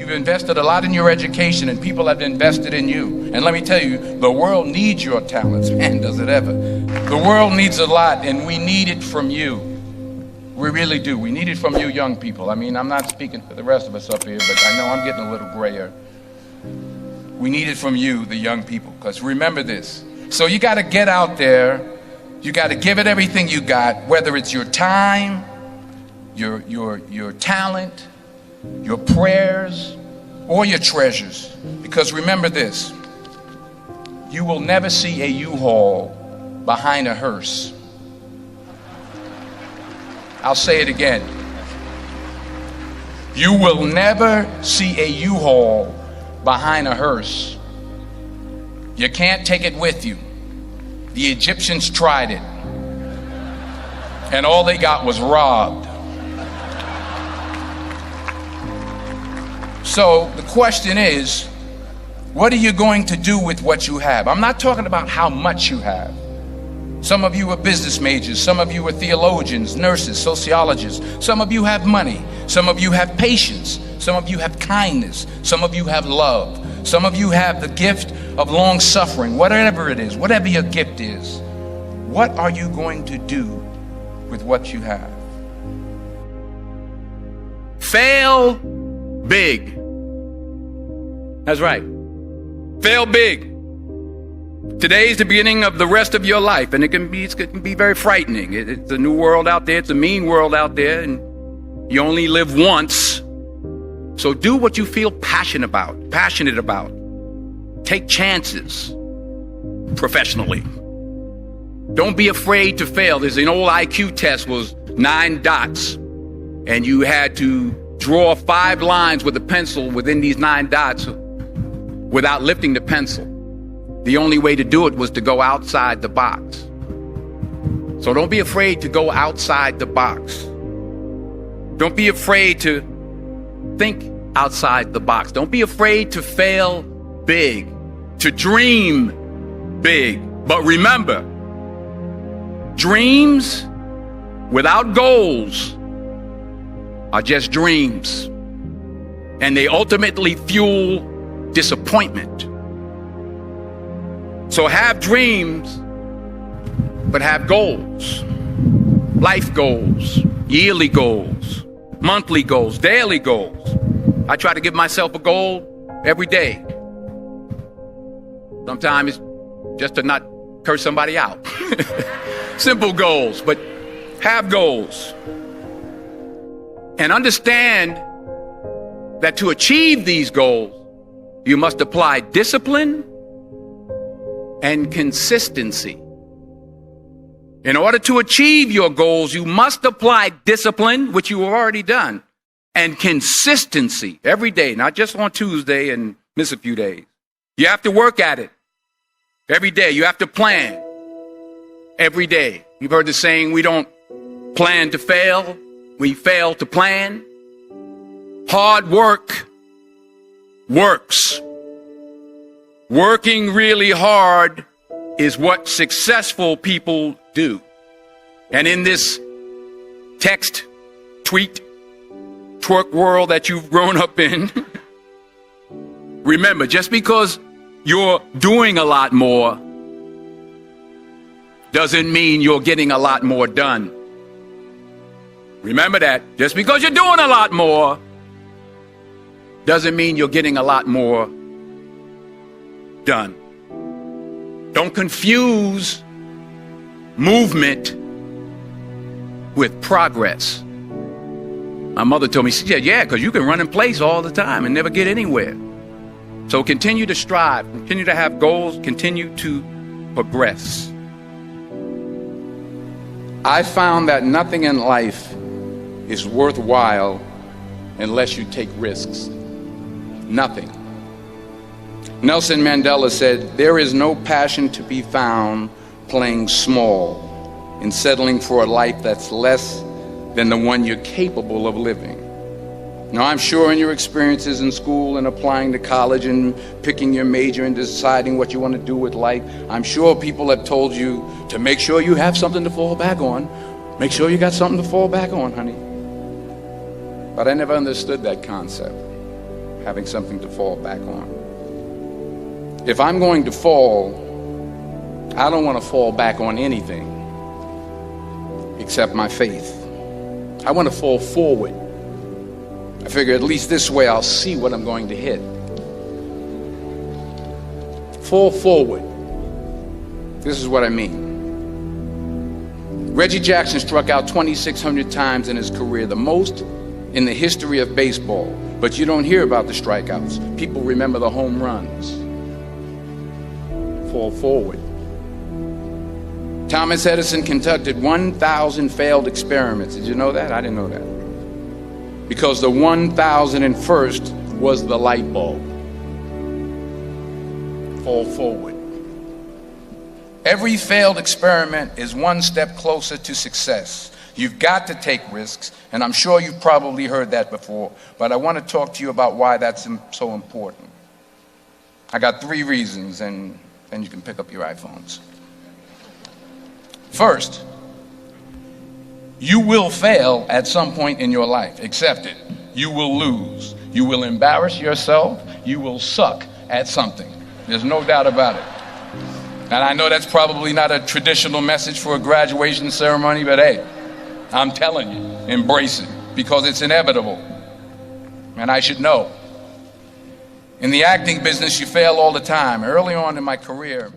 You've invested a lot in your education, and people have invested in you. And let me tell you, the world needs your talents. Man, does it ever. The world needs a lot, and we need it from you. We really do. We need it from you young people. I mean, I'm not speaking for the rest of us up here, but I know I'm getting a little grayer. We need it from you, the young people, because remember this. So you got to get out there. You got to give it everything you got, whether it's your time, your talent, your prayers, or your treasures. Because remember this, you will never see a U-Haul behind a hearse. I'll say it again. You will never see a U-Haul behind a hearse. You can't take it with you. The Egyptians tried it, and all they got was robbed. So the question is, what are you going to do with what you have? I'm not talking about how much you have. Some of you are business majors. Some of you are theologians, nurses, sociologists. Some of you have money. Some of you have patience. Some of you have kindness. Some of you have love. Some of you have the gift of long suffering. Whatever it is, whatever your gift is, what are you going to do with what you have? Fail big. That's right. Fail big. Today is the beginning of the rest of your life, and it can be very frightening. It's a new world out there. It's a mean world out there, and you only live once. So do what you feel passionate about. Take chances professionally. Don't be afraid to fail. There's an old IQ test, was 9 dots, and you had to draw 5 lines with a pencil within these 9 dots without lifting the pencil. The only way to do it was to go outside the box. So don't be afraid to go outside the box. Don't be afraid to think outside the box. Don't be afraid to fail big, to dream big. But remember, dreams without goals are just dreams, and they ultimately fuel disappointment. So have dreams, but have goals. Life goals, yearly goals, monthly goals, daily goals. I try to give myself a goal every day. Sometimes it's just to not curse somebody out. Simple goals, but have goals. And understand that to achieve these goals, you must apply discipline and consistency. In order to achieve your goals, you must apply discipline, which you have already done, and consistency every day, not just on Tuesday and miss a few days. You have to work at it every day. You have to plan every day. You've heard the saying, we don't plan to fail, we fail to plan. Hard work works. Working really hard is what successful people do. And in this text, tweet, twerk world that you've grown up in, remember, just because you're doing a lot more doesn't mean you're getting a lot more done. Remember that. Just because you're doing a lot more doesn't mean you're getting a lot more done. Don't confuse movement with progress. My mother told me, she said, yeah, because you can run in place all the time and never get anywhere. So continue to strive, continue to have goals, continue to progress. I found that nothing in life is worthwhile unless you take risks. Nothing. Nelson Mandela said, there is no passion to be found playing small and settling for a life that's less than the one you're capable of living. Now, I'm sure in your experiences in school and applying to college and picking your major and deciding what you want to do with life, I'm sure people have told you to make sure you have something to fall back on. Make sure you got something to fall back on, honey. But I never understood that concept. having something to fall back on. If I'm going to fall, I don't want to fall back on anything except my faith. I want to fall forward. I figure at least this way I'll see what I'm going to hit. Fall forward. This is what I mean. Reggie Jackson struck out 2,600 times in his career, the most in the history of baseball. But you don't hear about the strikeouts. People remember the home runs. Fall forward. Thomas Edison conducted 1,000 failed experiments. Did you know that? I didn't know that. Because the 1,001st was the light bulb. Fall forward. Every failed experiment is one step closer to success. You've got to take risks, and I'm sure you've probably heard that before, but I want to talk to you about why that's so important. I got 3 reasons, and then you can pick up your iPhones. First, you will fail at some point in your life. Accept it. You will lose. You will embarrass yourself. You will suck at something. There's no doubt about it. And I know that's probably not a traditional message for a graduation ceremony, but hey, I'm telling you, embrace it, because it's inevitable. And I should know. In the acting business, you fail all the time. Early on in my career,